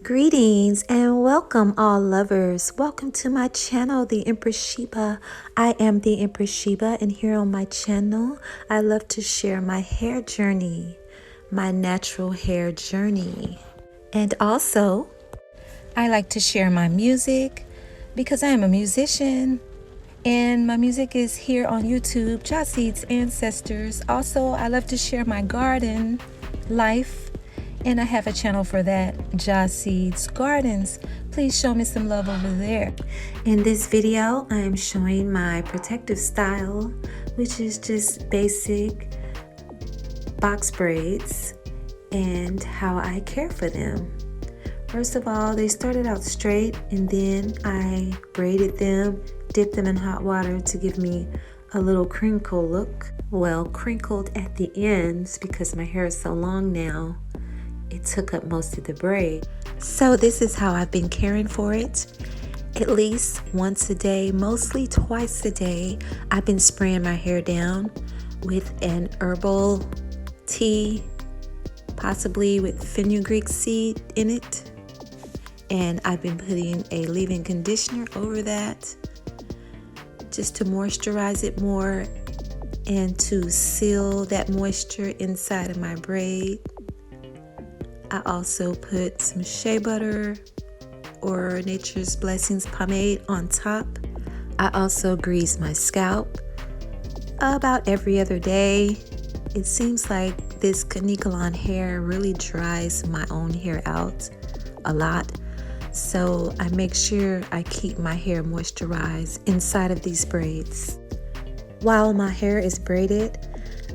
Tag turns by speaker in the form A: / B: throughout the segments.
A: Greetings and welcome, all lovers. Welcome to my channel, The Empress Sheba. I am The Empress Sheba, and here on my channel, I love to share my hair journey, my natural hair journey. And also, I like to share my music because I am a musician, and my music is here on YouTube, Jahseeds Ancestors. Also, I love to share my garden life. And I have a channel for that, Jahseeds Gardens. Please show me some love over there. In this video, I am showing my protective style, which is just basic box braids and how I care for them. First of all, they started out straight and then I braided them, dipped them in hot water to give me a little crinkle look. Well, crinkled at the ends because my hair is so long now. It took up most of the braid. So this is how I've been caring for it. At least once a day, mostly twice a day, I've been spraying my hair down with an herbal tea, possibly with fenugreek seed in it. And I've been putting a leave-in conditioner over that just to moisturize it more and to seal that moisture inside of my braid. I also put some shea butter or Nature's Blessings pomade on top. I also grease my scalp about every other day. It seems like this Canicolon hair really dries my own hair out a lot. So I make sure I keep my hair moisturized inside of these braids. While my hair is braided,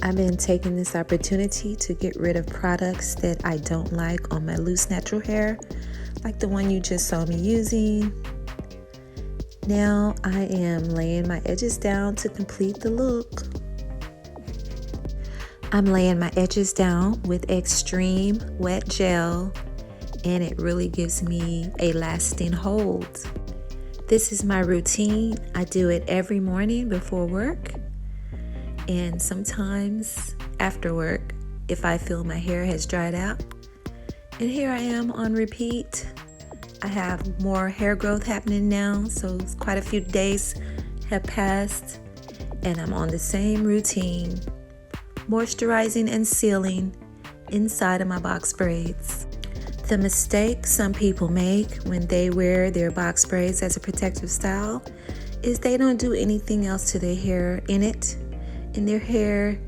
A: I've been taking this opportunity to get rid of products that I don't like on my loose natural hair, like the one you just saw me using. Now I am laying my edges down to complete the look. I'm laying my edges down with extreme wet gel, and it really gives me a lasting hold. This is my routine. I do it every morning before work. And sometimes after work, if I feel my hair has dried out. And here I am on repeat. I have more hair growth happening now, so quite a few days have passed. And I'm on the same routine, moisturizing and sealing inside of my box braids. The mistake some people make when they wear their box braids as a protective style is they don't do anything else to their hair in it. And their hair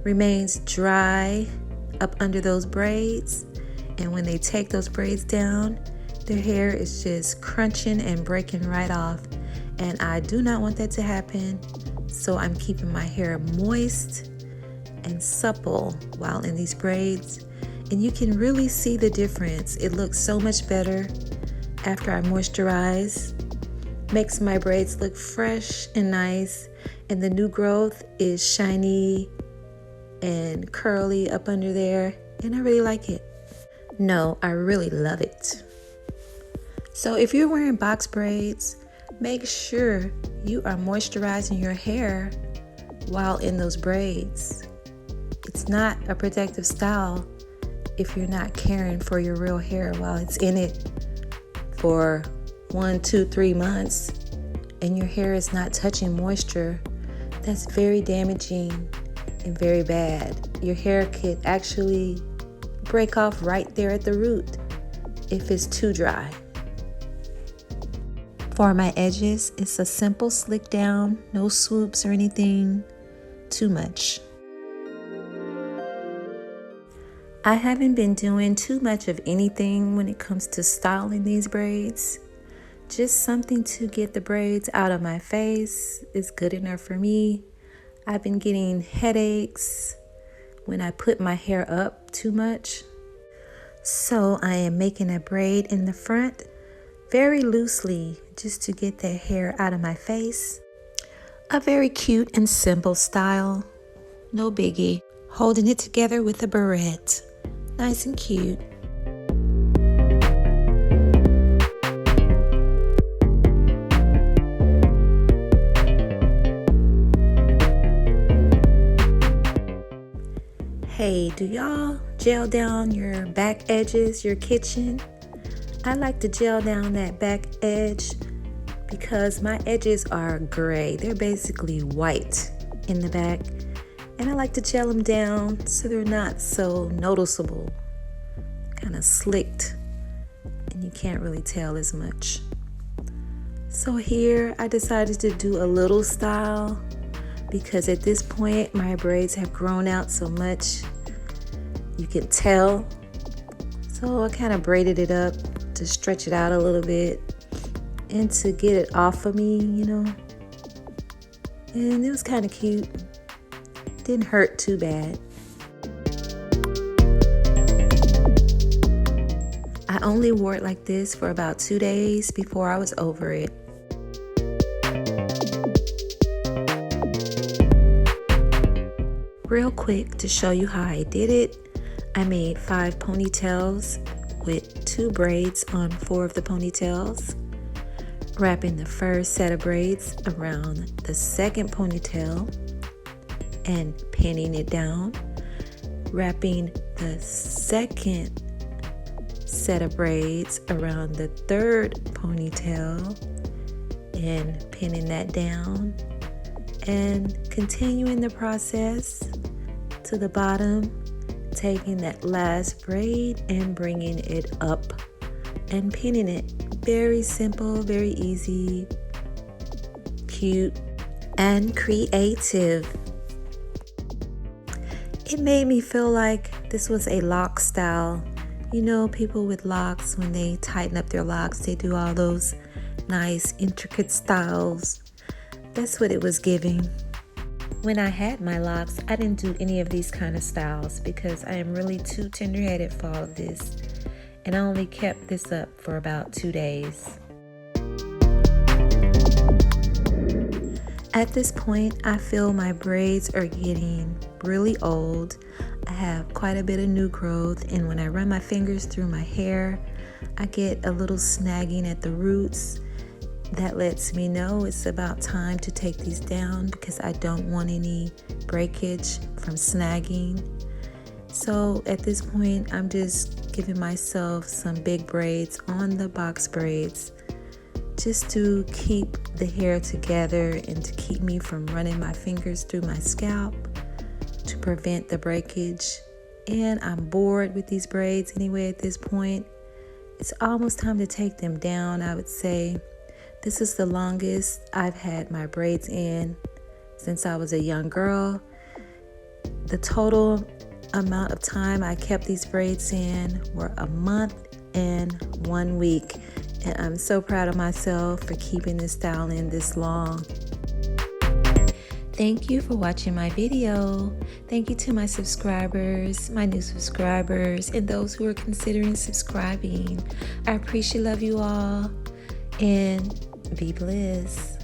A: remains dry up under those braids. And when they take those braids down, their hair is just crunching and breaking right off. And I do not want that to happen. So I'm keeping my hair moist and supple while in these braids. And you can really see the difference. It looks so much better after I moisturize. Makes my braids look fresh and nice. And the new growth is shiny and curly up under there. And I really like it. No, I really love it. So if you're wearing box braids, make sure you are moisturizing your hair while in those braids. It's not a protective style if you're not caring for your real hair while it's in it for 1, 2, 3 months and your hair is not touching moisture. That's very damaging and very bad. Your hair could actually break off right there at the root if it's too dry. For my edges, it's a simple slick down, no swoops or anything too much. I haven't been doing too much of anything when it comes to styling these braids. Just something to get the braids out of my face is good enough for me. I've been getting headaches when I put my hair up too much. So I am making a braid in the front very loosely just to get that hair out of my face. A very cute and simple style. No biggie. Holding it together with a barrette. Nice and cute. Hey, do y'all gel down your back edges, your kitchen? I like to gel down that back edge because my edges are gray. They're basically white in the back. And I like to gel them down so they're not so noticeable. Kind of slicked and you can't really tell as much. So here I decided to do a little style because at this point my braids have grown out so much you can tell. So I kind of braided it up to stretch it out a little bit and to get it off of me, you know. And it was kind of cute. Didn't hurt too bad. I only wore it like this for about 2 days before I was over it. Real quick to show you how I did it, I made 5 ponytails with 2 braids on 4 of the ponytails, wrapping the first set of braids around the second ponytail and pinning it down, wrapping the second set of braids around the third ponytail and pinning that down, and continuing the process to the bottom, taking that last braid and bringing it up and pinning it. Very simple, very easy, cute, and creative. It made me feel like this was a lock style. You know, people with locks, when they tighten up their locks, they do all those nice, intricate styles. That's what it was giving. When I had my locks, I didn't do any of these kind of styles because I am really too tender-headed for all of this. And I only kept this up for about 2 days. At this point, I feel my braids are getting really old. I have quite a bit of new growth, and when I run my fingers through my hair, I get a little snagging at the roots. That lets me know it's about time to take these down because I don't want any breakage from snagging. So at this point, I'm just giving myself some big braids on the box braids just to keep the hair together and to keep me from running my fingers through my scalp to prevent the breakage. And I'm bored with these braids anyway at this point. It's almost time to take them down, I would say. This is the longest I've had my braids in since I was a young girl. The total amount of time I kept these braids in were a month and 1 week. And I'm so proud of myself for keeping this style in this long. Thank you for watching my video. Thank you to my subscribers, my new subscribers, and those who are considering subscribing. I appreciate, love you all, and be blessed.